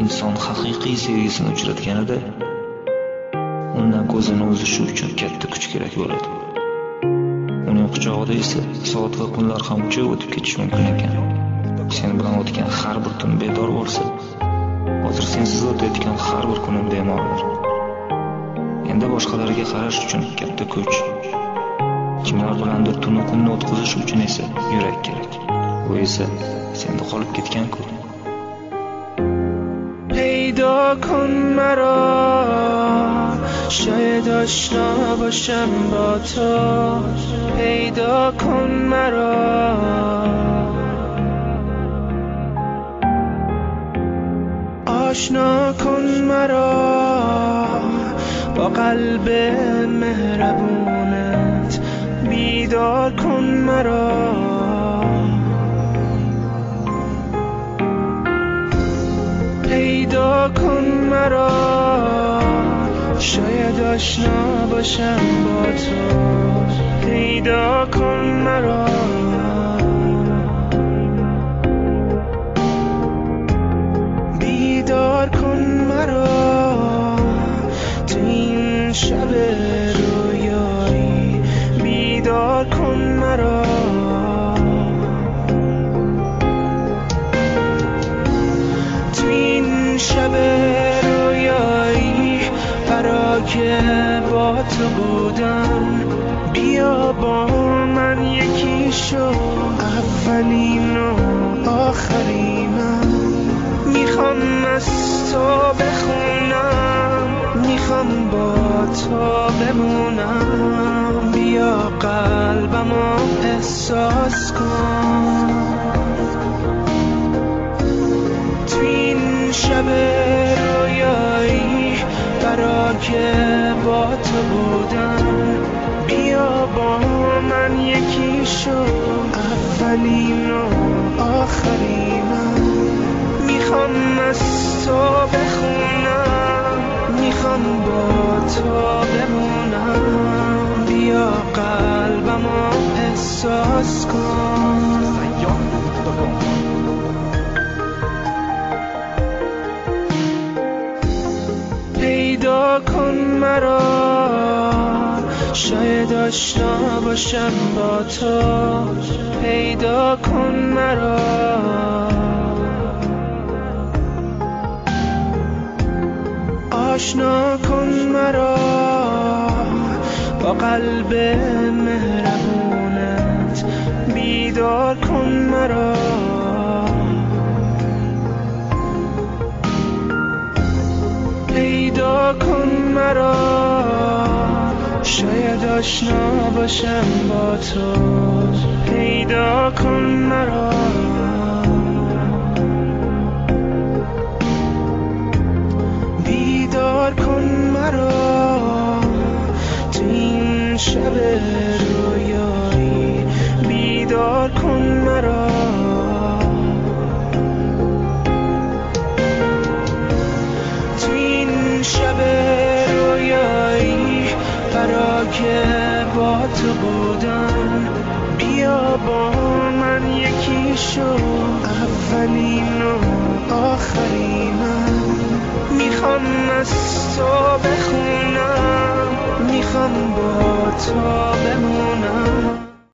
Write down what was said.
inson haqiqiy sevgisini uchratganida undan ko'zini uzish uchun katta kuch kerak bo'ladi. Uning quchog'ida esa soat va kunlar ham uchib o'tib ketishi mumkin ekan. Sen bilan o'tgan har bir tun bedor bo'lsa, hozir sensiz o'tayotgan har bir kunim bemordir. Endi boshqalarga qarash uchun katta kuch, kimlar bilandir tunu kunni o'tkazish uchun esa yurak kerak. Bu esa senda qolib ketgan-ku. پیدا کن مرا شاید آشنا باشم با تو پیدا کن مرا آشنا کن مرا با قلب مهربونت بیدار کن مرا پیدا کن مرا شاید آشنا باشم با تو پیدا کن مرا بیدار کن مرا تو این شب رویایی بیدار کن مرا تو این شب رویایی برای با تو بودم بیا با من یکی شو اولین و آخرینم میخوام از تو بخونم میخوام با تو بمونم بیا قلبمو احساس کن تو این شب رویایی برای با تو بودم بیا با من یکی شو اولین و آخرینم میخوام از تو بخونم میخوام با تو بمونم بیا قلبمو احساس کن پیدا کن مرا شاید آشنا باشم با تو پیدا کن مرا آشنا کن مرا با قلب مهربونت بیدار کن مرا پیدا کن مرا شاید آشنا باشم با تو پیدا کن مرا بیدار کن مرا تو این شب رویایی بیدار کن مرا تو این شب رویایی برای با تو بودم بیا با من یکی شو اولین و آخرینم میخوام از تو بخونم میخوام با تو بمونم